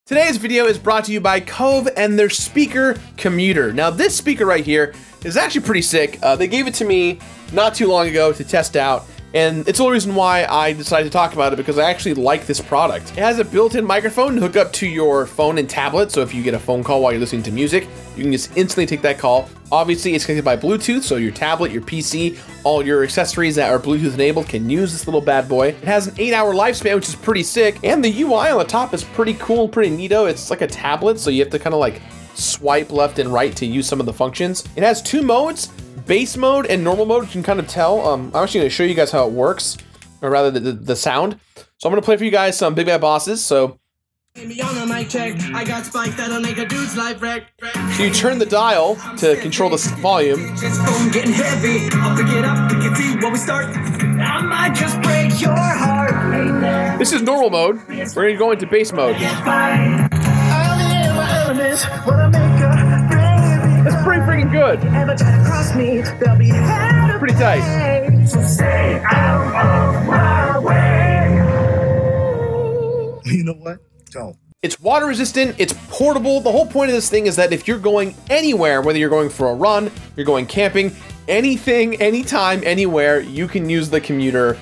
Today's video is brought to you by Cove and their speaker commuter. Now this speaker right here is actually pretty sick. They gave it to me not too long ago to test out, and it's the only reason why I decided to talk about it, because I actually like this product. It has a built-in microphone to hook up to your phone and tablet, so if you get a phone call while you're listening to music, you can just instantly take that call. Obviously, it's connected by Bluetooth, so your tablet, your PC, all your accessories that are Bluetooth enabled can use this little bad boy. It has an 8-hour lifespan, which is pretty sick, and the UI on the top is pretty cool, pretty neato. It's like a tablet, so you have to kind of like swipe left and right to use some of the functions. It has 2 modes, bass mode and normal mode. You can kind of tell. I'm actually going to show you guys how it works, or rather the sound. So I'm going to play for you guys some Big Bad Bosses. So you turn the dial to control the volume. This is normal mode. We're going to go into bass mode. That's pretty freaking good. Pretty tight. So stay out of my way. You know what? Don't. It's water resistant, it's portable. The whole point of this thing is that if you're going anywhere, whether you're going for a run, you're going camping, anything, anytime, anywhere, you can use the commuter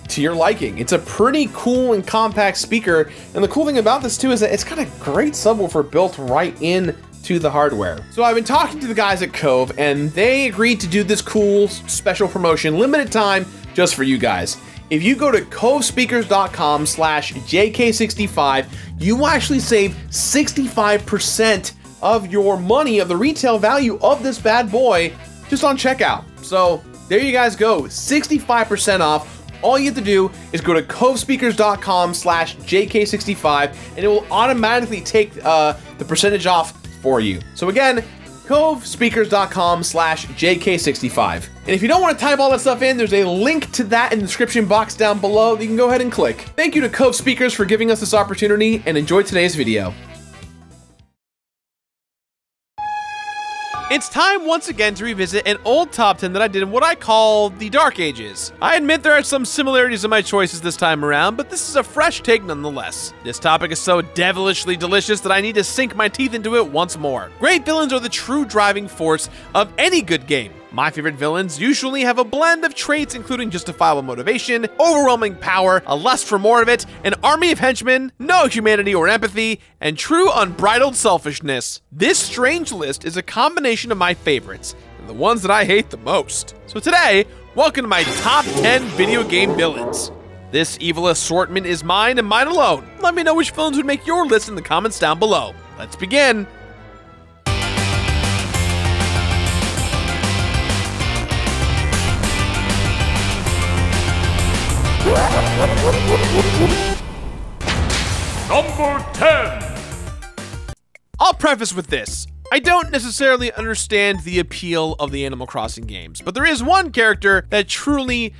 to your liking. It's a pretty cool and compact speaker, and the cool thing about this too is that it's got a great subwoofer built right in to the hardware. So I've been talking to the guys at Cove, and they agreed to do this cool special promotion, limited time, just for you guys. If you go to covespeakers.com/JK65, you will actually save 65% of your money, of the retail value of this bad boy, just on checkout. So there you guys go, 65% off. All you have to do is go to covespeakers.com/JK65, and it will automatically take the percentage off for you. So again, covespeakers.com/JK65. And if you don't want to type all that stuff in, there's a link to that in the description box down below that you can go ahead and click. Thank you to Cove Speakers for giving us this opportunity, and enjoy today's video. It's time once again to revisit an old top 10 that I did in what I call the Dark Ages. I admit there are some similarities in my choices this time around, but this is a fresh take nonetheless. This topic is so devilishly delicious that I need to sink my teeth into it once more. Great villains are the true driving force of any good game. My favorite villains usually have a blend of traits including justifiable motivation, overwhelming power, a lust for more of it, an army of henchmen, no humanity or empathy, and true unbridled selfishness. This strange list is a combination of my favorites, and the ones that I hate the most. So today, welcome to my top 10 video game villains. This evil assortment is mine and mine alone. Let me know which villains would make your list in the comments down below. Let's begin. Number 10. I'll preface with this. I don't necessarily understand the appeal of the Animal Crossing games, but there is one character that truly,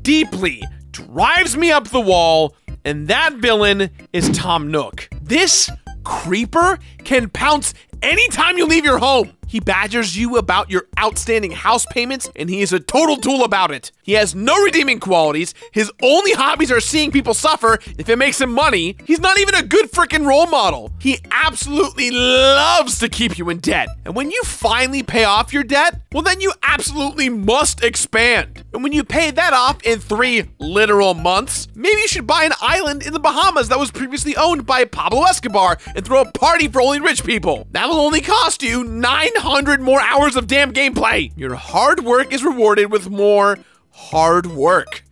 deeply drives me up the wall, and that villain is Tom Nook. This creeper can pounce anytime you leave your home. He badgers you about your outstanding house payments, and he is a total tool about it. He has no redeeming qualities. His only hobbies are seeing people suffer if it makes him money. He's not even a good freaking role model. He absolutely loves to keep you in debt. And when you finally pay off your debt, well then you absolutely must expand. And when you pay that off in 3 literal months, maybe you should buy an island in the Bahamas that was previously owned by Pablo Escobar and throw a party for only rich people. That will only cost you 900 more hours of damn gameplay. Your hard work is rewarded with more hard work.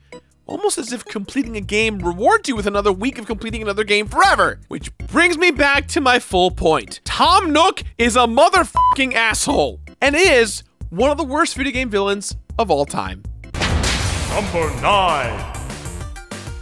Almost as if completing a game rewards you with another week of completing another game forever. Which brings me back to my full point. Tom Nook is a motherfucking asshole, and is one of the worst video game villains of all time. Number 9.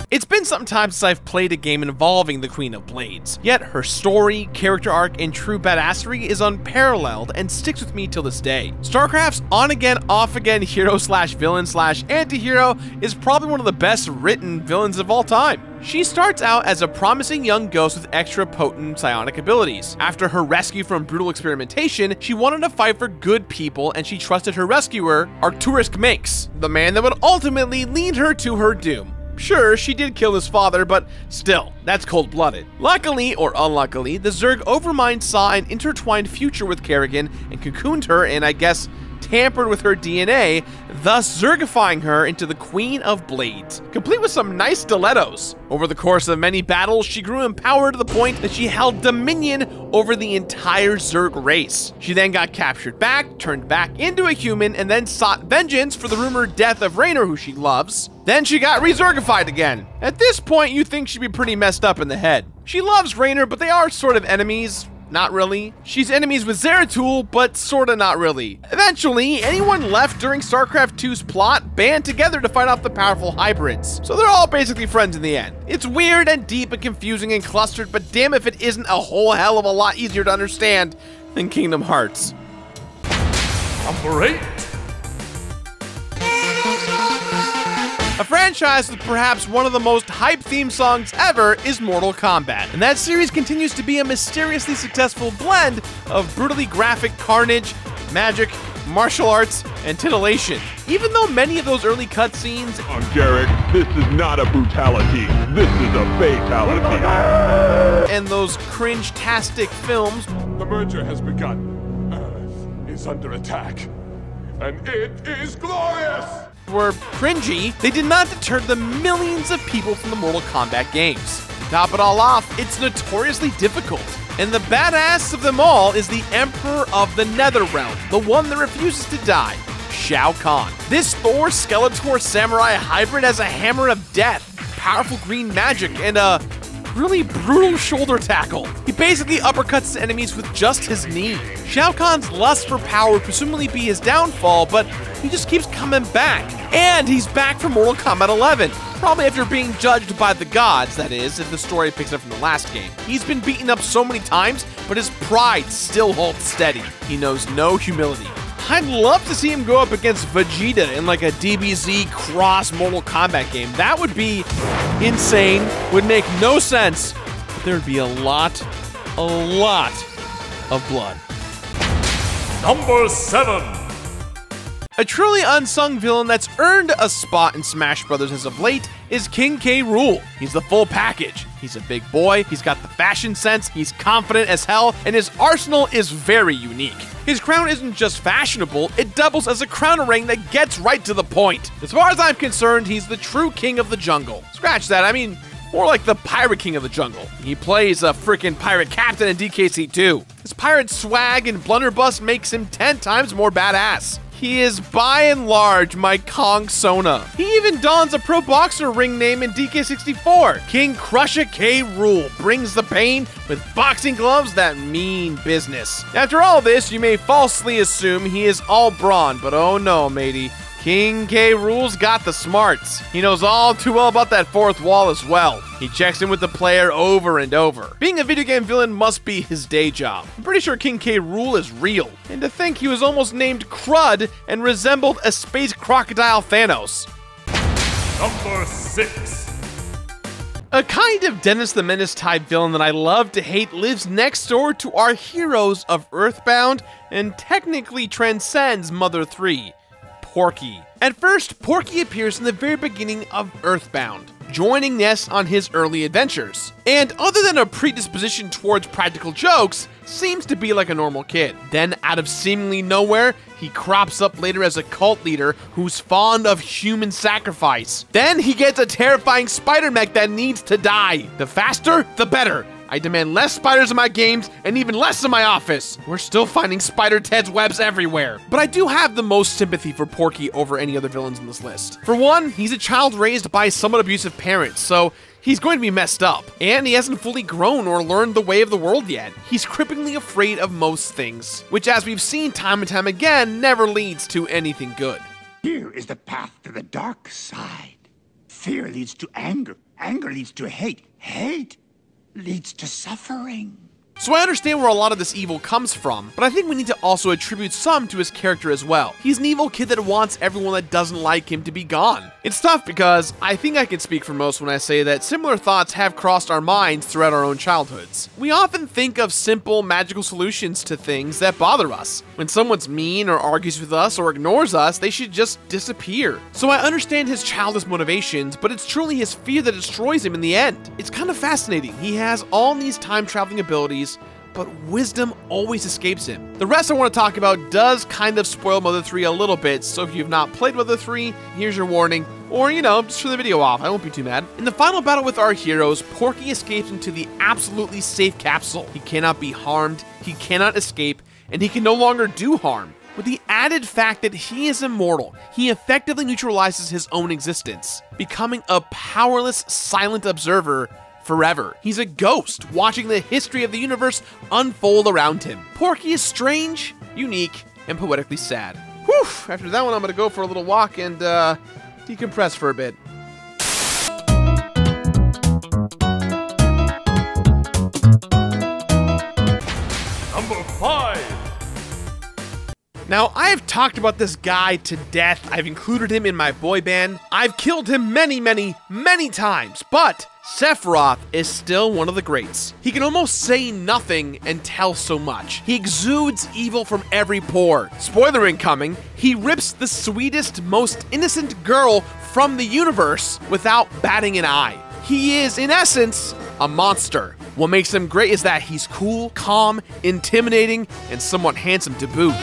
It's been some time since I've played a game involving the Queen of Blades, yet her story, character arc, and true badassery is unparalleled and sticks with me till this day. Starcraft's on-again, off-again hero/villain/anti-hero is probably one of the best written villains of all time. She starts out as a promising young ghost with extra potent psionic abilities. After her rescue from brutal experimentation, she wanted to fight for good people, and she trusted her rescuer, Arcturus Minx, the man that would ultimately lead her to her doom. Sure, she did kill his father, but still, that's cold-blooded. Luckily, or unluckily, the Zerg Overmind saw an intertwined future with Kerrigan and cocooned her and, I guess, tampered with her DNA, thus Zergifying her into the Queen of Blades, complete with some nice stilettos. Over the course of many battles, she grew empowered to the point that she held dominion over the entire Zerg race. She then got captured back, turned back into a human, and then sought vengeance for the rumored death of Raynor, who she loves. Then she got re-Zergified again. At this point, you think she'd be pretty messed up in the head. She loves Raynor, but they are sort of enemies. Not really. She's enemies with Zeratul, but sorta not really. Eventually, anyone left during StarCraft 2's plot band together to fight off the powerful hybrids. So they're all basically friends in the end. It's weird and deep and confusing and clustered, but damn if it isn't a whole hell of a lot easier to understand than Kingdom Hearts. Number 8. A franchise with perhaps one of the most hyped theme songs ever is Mortal Kombat, and that series continues to be a mysteriously successful blend of brutally graphic carnage, magic, martial arts, and titillation. Even though many of those early cutscenes— Garrick, this is not a brutality, this is a fatality. And those cringe-tastic films— The merger has begun. Earth is under attack, and it is glorious! were cringy, they did not deter the millions of people from the Mortal Kombat games. To top it all off, it's notoriously difficult. And the badass of them all is the Emperor of the Netherrealm, the one that refuses to die, Shao Kahn. This Thor Skeletor Samurai hybrid has a hammer of death, powerful green magic, and a really brutal shoulder tackle. He basically uppercuts his enemies with just his knee. Shao Kahn's lust for power would presumably be his downfall, but he just keeps coming back. And he's back for Mortal Kombat 11, probably after being judged by the gods, that is, if the story picks up from the last game. He's been beaten up so many times, but his pride still holds steady. He knows no humility. I'd love to see him go up against Vegeta in like a DBZ cross Mortal Kombat game. That would be insane, would make no sense, but there would be a lot of blood. Number 7. A truly unsung villain that's earned a spot in Smash Bros. As of late is King K Rool. He's the full package. He's a big boy, he's got the fashion sense, he's confident as hell, and his arsenal is very unique. His crown isn't just fashionable, it doubles as a crown ring that gets right to the point. As far as I'm concerned, he's the true king of the jungle. Scratch that, I mean, more like the pirate king of the jungle. He plays a freaking pirate captain in DKC 2. His pirate swag and blunderbuss makes him 10 times more badass. He is by and large my Kong Sona. He even dons a pro boxer ring name in DK64. King Crusher K Rool brings the pain with boxing gloves that mean business. After all this, you may falsely assume he is all brawn, but oh no, matey. King K Rool's got the smarts. He knows all too well about that fourth wall as well. He checks in with the player over and over. Being a video game villain must be his day job. I'm pretty sure King K Rool is real. And to think he was almost named Crud and resembled a space crocodile Thanos. Number 6. A kind of Dennis the Menace type villain that I love to hate lives next door to our heroes of Earthbound and technically transcends Mother 3. Porky. At first, Porky appears in the very beginning of Earthbound, joining Ness on his early adventures. And other than a predisposition towards practical jokes, seems to be like a normal kid. Then, out of seemingly nowhere, he crops up later as a cult leader who's fond of human sacrifice. Then he gets a terrifying spider mech that needs to die. The faster, the better. I demand less spiders in my games and even less in my office. We're still finding Spider Ted's webs everywhere. But I do have the most sympathy for Porky over any other villains in this list. For one, he's a child raised by somewhat abusive parents, so he's going to be messed up. And he hasn't fully grown or learned the way of the world yet. He's cripplingly afraid of most things, which as we've seen time and time again, never leads to anything good. Here is the path to the dark side. Fear leads to anger. Anger leads to hate. Hate leads to suffering. So I understand where a lot of this evil comes from, but I think we need to also attribute some to his character as well. He's an evil kid that wants everyone that doesn't like him to be gone. It's tough because I think I can speak for most when I say that similar thoughts have crossed our minds throughout our own childhoods. We often think of simple, magical solutions to things that bother us. When someone's mean or argues with us or ignores us, they should just disappear. So I understand his childish motivations, but it's truly his fear that destroys him in the end. It's kind of fascinating. He has all these time-traveling abilities, but wisdom always escapes him. The rest I want to talk about does kind of spoil Mother 3 a little bit, so if you've not played Mother 3, here's your warning. Or, you know, just turn the video off, I won't be too mad. In the final battle with our heroes, Porky escapes into the absolutely safe capsule. He cannot be harmed, he cannot escape, and he can no longer do harm. With the added fact that he is immortal, he effectively neutralizes his own existence, becoming a powerless, silent observer forever. He's a ghost, watching the history of the universe unfold around him. Porky is strange, unique, and poetically sad. Whew, after that one I'm gonna go for a little walk and decompress for a bit. Number 5. Now, I have talked about this guy to death. I've included him in my boy band. I've killed him many, many, many times, but Sephiroth is still one of the greats. He can almost say nothing and tell so much. He exudes evil from every pore. Spoiler incoming, he rips the sweetest, most innocent girl from the universe without batting an eye. He is, in essence, a monster. What makes him great is that he's cool, calm, intimidating, and somewhat handsome to boot.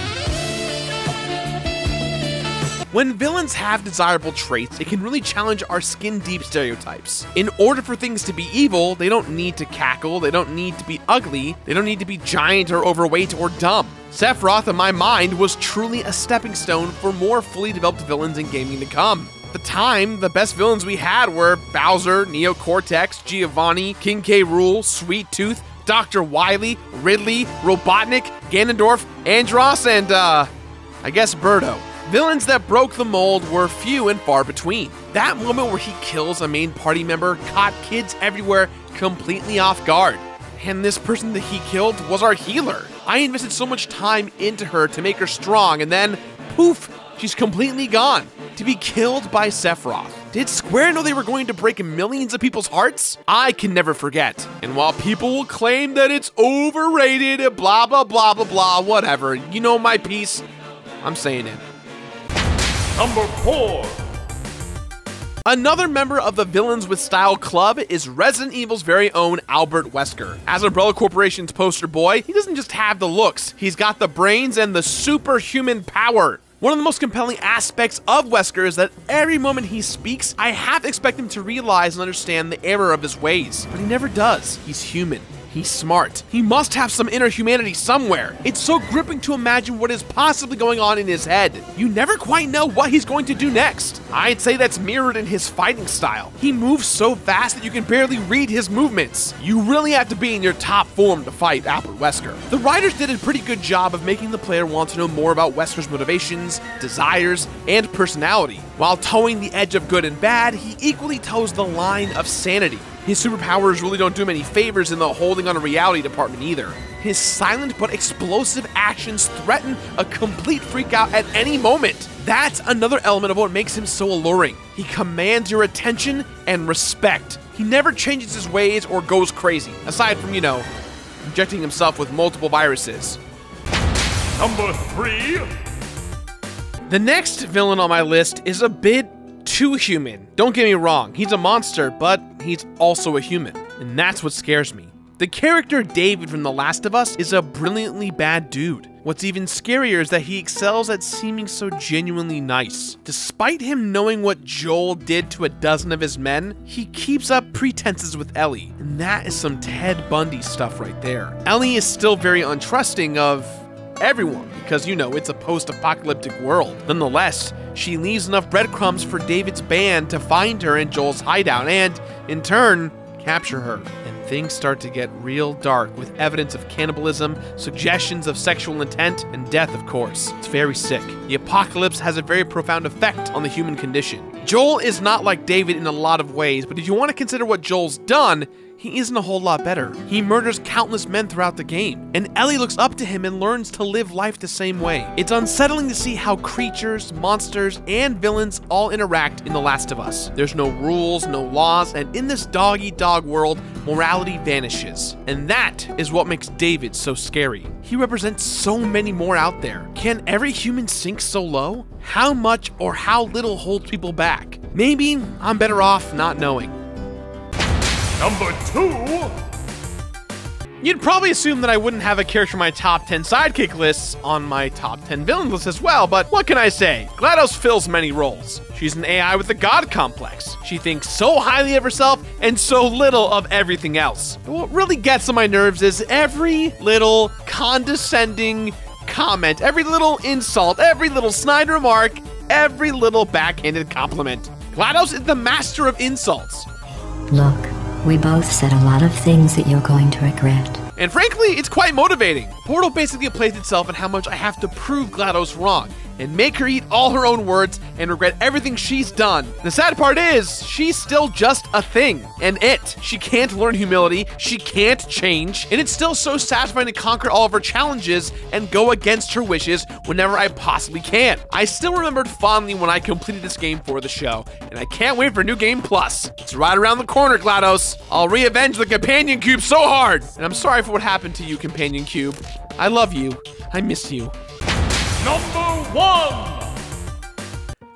When villains have desirable traits, it can really challenge our skin-deep stereotypes. In order for things to be evil, they don't need to cackle, they don't need to be ugly, they don't need to be giant or overweight or dumb. Sephiroth, in my mind, was truly a stepping stone for more fully developed villains in gaming to come. At the time, the best villains we had were Bowser, Neo Cortex, Giovanni, King K Rool, Sweet Tooth, Dr. Wily, Ridley, Robotnik, Ganondorf, Andross, and I guess Birdo. Villains that broke the mold were few and far between. That moment where he kills a main party member caught kids everywhere completely off guard. And this person that he killed was our healer. I invested so much time into her to make her strong, and then, poof, she's completely gone. To be killed by Sephiroth. Did Square know they were going to break millions of people's hearts? I can never forget. And while people will claim that it's overrated, blah, blah, blah, blah, blah, whatever, you know my piece, I'm saying it. Number 4. Another member of the Villains with Style Club is Resident Evil's very own Albert Wesker. As Umbrella Corporation's poster boy, he doesn't just have the looks, he's got the brains and the superhuman power. One of the most compelling aspects of Wesker is that every moment he speaks, I have to expect him to realize and understand the error of his ways, but he never does. He's human. He's smart. He must have some inner humanity somewhere. It's so gripping to imagine what is possibly going on in his head. You never quite know what he's going to do next. I'd say that's mirrored in his fighting style. He moves so fast that you can barely read his movements. You really have to be in your top form to fight Albert Wesker. The writers did a pretty good job of making the player want to know more about Wesker's motivations, desires, and personality. While towing the edge of good and bad, he equally toes the line of sanity. His superpowers really don't do him any favors in the holding on a reality department either. His silent but explosive actions threaten a complete freakout at any moment. That's another element of what makes him so alluring. He commands your attention and respect. He never changes his ways or goes crazy, aside from, you know, injecting himself with multiple viruses. Number 3. The next villain on my list is a bit too human. Don't get me wrong, he's a monster, but he's also a human, and that's what scares me. The character David from The Last of Us is a brilliantly bad dude. What's even scarier is that he excels at seeming so genuinely nice. Despite him knowing what Joel did to a dozen of his men, he keeps up pretenses with Ellie, and that is some Ted Bundy stuff right there. Ellie is still very untrusting of everyone, because, you know, it's a post-apocalyptic world. Nonetheless, she leaves enough breadcrumbs for David's band to find her in Joel's hideout and, in turn, capture her. And things start to get real dark with evidence of cannibalism, suggestions of sexual intent, and death, of course. It's very sick. The apocalypse has a very profound effect on the human condition. Joel is not like David in a lot of ways, but if you want to consider what Joel's done, he isn't a whole lot better. He murders countless men throughout the game, and Ellie looks up to him and learns to live life the same way. It's unsettling to see how creatures, monsters, and villains all interact in The Last of Us. There's no rules, no laws, and in this dog-eat-dog world, morality vanishes. And that is what makes David so scary. He represents so many more out there. Can every human sink so low? How much or how little holds people back? Maybe I'm better off not knowing. Number 2. You'd probably assume that I wouldn't have a character in my top 10 sidekick lists on my top 10 villains list as well, but what can I say? GLaDOS fills many roles. She's an AI with a god complex. She thinks so highly of herself and so little of everything else. But what really gets on my nerves is every little condescending comment, every little insult, every little snide remark, every little backhanded compliment. GLaDOS is the master of insults. Look, we both said a lot of things that you're going to regret. And frankly, it's quite motivating. Portal basically plays itself in how much I have to prove GLaDOS wrong and make her eat all her own words and regret everything she's done. The sad part is, she's still just a thing, and she can't learn humility, she can't change, and it's still so satisfying to conquer all of her challenges and go against her wishes whenever I possibly can. I still remembered fondly when I completed this game for the show, and I can't wait for New Game Plus. It's right around the corner, GLaDOS. I'll re-avenge the Companion Cube so hard, and I'm sorry for what happened to you, Companion Cube. I love you. I miss you. Number 1.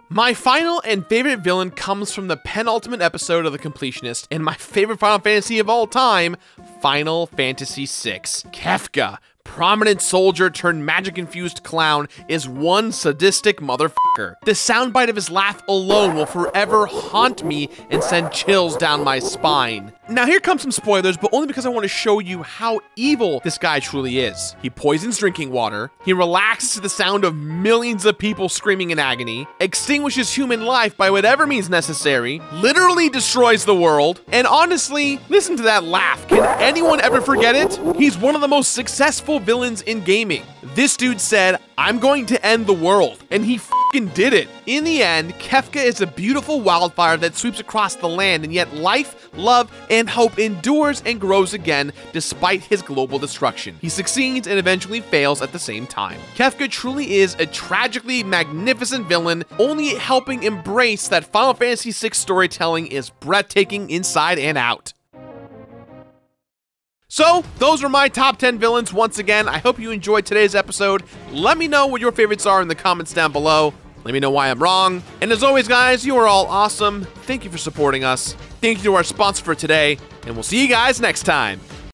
My final and favorite villain comes from the penultimate episode of The Completionist and my favorite Final Fantasy of all time, Final Fantasy VI. Kefka, prominent soldier turned magic-infused clown, is one sadistic motherfucker. The soundbite of his laugh alone will forever haunt me and send chills down my spine. Now here comes some spoilers, but only because I want to show you how evil this guy truly is. He poisons drinking water, he relaxes to the sound of millions of people screaming in agony, extinguishes human life by whatever means necessary, literally destroys the world, and honestly, listen to that laugh. Can anyone ever forget it? He's one of the most successful villains in gaming. This dude said, "I'm going to end the world," and he fucking did it. In the end, Kefka is a beautiful wildfire that sweeps across the land, and yet life, love, and hope endures and grows again despite his global destruction. He succeeds and eventually fails at the same time. Kefka truly is a tragically magnificent villain, only helping embrace that Final Fantasy VI storytelling is breathtaking inside and out. So, those are my top 10 villains once again. I hope you enjoyed today's episode. Let me know what your favorites are in the comments down below. Let me know why I'm wrong. And as always, guys, you are all awesome. Thank you for supporting us. Thank you to our sponsor for today, and we'll see you guys next time.